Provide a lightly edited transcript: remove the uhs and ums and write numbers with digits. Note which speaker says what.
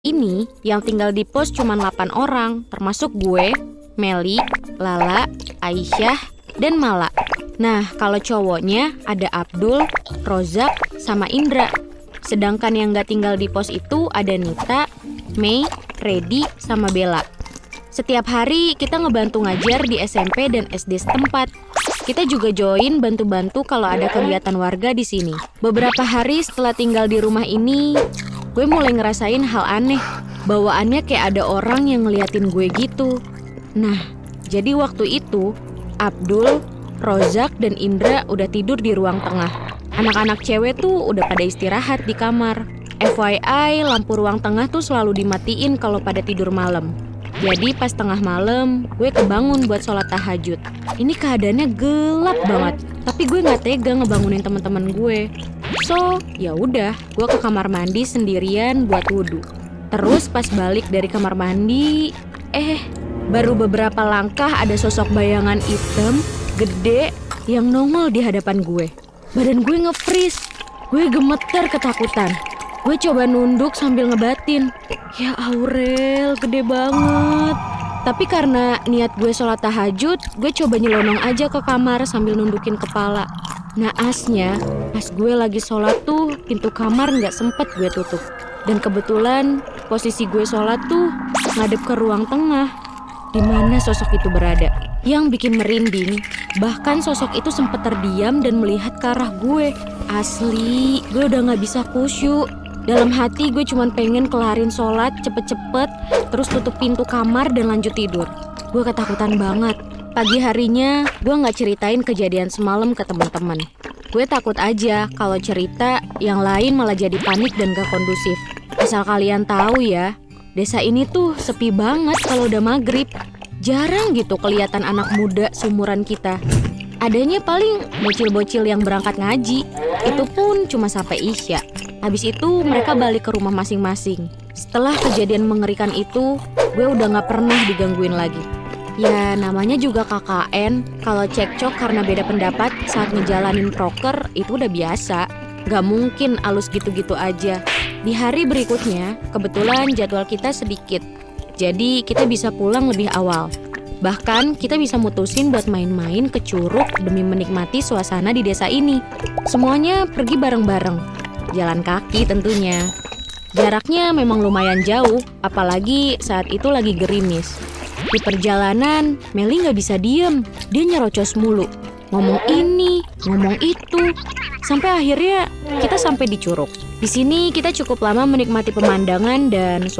Speaker 1: Ini yang tinggal di pos cuma 8 orang, termasuk gue, Meli, Lala, Aisyah, dan Mala. Nah, kalau cowoknya ada Abdul, Rozak, sama Indra. Sedangkan yang gak tinggal di pos itu ada Nita, Mei, Redi, sama Bella. Setiap hari kita ngebantu ngajar di SMP dan SD setempat. Kita juga join bantu-bantu kalau ada kegiatan warga di sini. Beberapa hari setelah tinggal di rumah ini, gue mulai ngerasain hal aneh. Bawaannya kayak ada orang yang ngeliatin gue gitu. Nah, jadi waktu itu Abdul, Rozak, dan Indra udah tidur di ruang tengah. Anak-anak cewek tuh udah pada istirahat di kamar. FYI, lampu ruang tengah tuh selalu dimatiin kalau pada tidur malam. Jadi pas tengah malam, gue kebangun buat sholat tahajud. Ini keadaannya gelap banget, tapi gue nggak tega ngebangunin teman-teman gue. So, ya udah, gue ke kamar mandi sendirian buat wudhu. Terus pas balik dari kamar mandi, baru beberapa langkah ada sosok bayangan hitam, gede, yang nongol di hadapan gue. Badan gue nge-freeze, gue gemeter ketakutan. Gue coba nunduk sambil ngebatin, ya Aurel, gede banget. Tapi karena niat gue sholat tahajud, gue coba nyelonong aja ke kamar sambil nundukin kepala. Naasnya, pas gue lagi sholat tuh, pintu kamar nggak sempet gue tutup. Dan kebetulan posisi gue sholat tuh ngadep ke ruang tengah, di mana sosok itu berada. Yang bikin merinding, bahkan sosok itu sempet terdiam dan melihat ke arah gue. Asli, gue udah nggak bisa khusyuk. Dalam hati gue cuma pengen kelarin sholat cepet-cepet, terus tutup pintu kamar dan lanjut tidur. Gue ketakutan banget. Pagi harinya gue gak ceritain kejadian semalam ke teman-teman. Gue takut aja kalau cerita yang lain malah jadi panik dan gak kondusif. Asal kalian tahu ya, desa ini tuh sepi banget kalau udah maghrib. Jarang gitu kelihatan anak muda seumuran kita. Adanya paling bocil-bocil yang berangkat ngaji. Itu pun cuma sampai Isya. Habis itu mereka balik ke rumah masing-masing. Setelah kejadian mengerikan itu, gue udah gak pernah digangguin lagi. Ya namanya juga KKN, kalau cekcok karena beda pendapat saat ngejalanin proker itu udah biasa. Gak mungkin alus gitu-gitu aja. Di hari berikutnya, kebetulan jadwal kita sedikit. Jadi kita bisa pulang lebih awal. Bahkan kita bisa mutusin buat main-main ke Curug demi menikmati suasana di desa ini. Semuanya pergi bareng-bareng. Jalan kaki tentunya. Jaraknya memang lumayan jauh, apalagi saat itu lagi gerimis. Di perjalanan, Meli nggak bisa diem. Dia nyerocos mulu. Ngomong ini, ngomong itu. Sampai akhirnya kita sampai di Curug. Di sini kita cukup lama menikmati pemandangan dan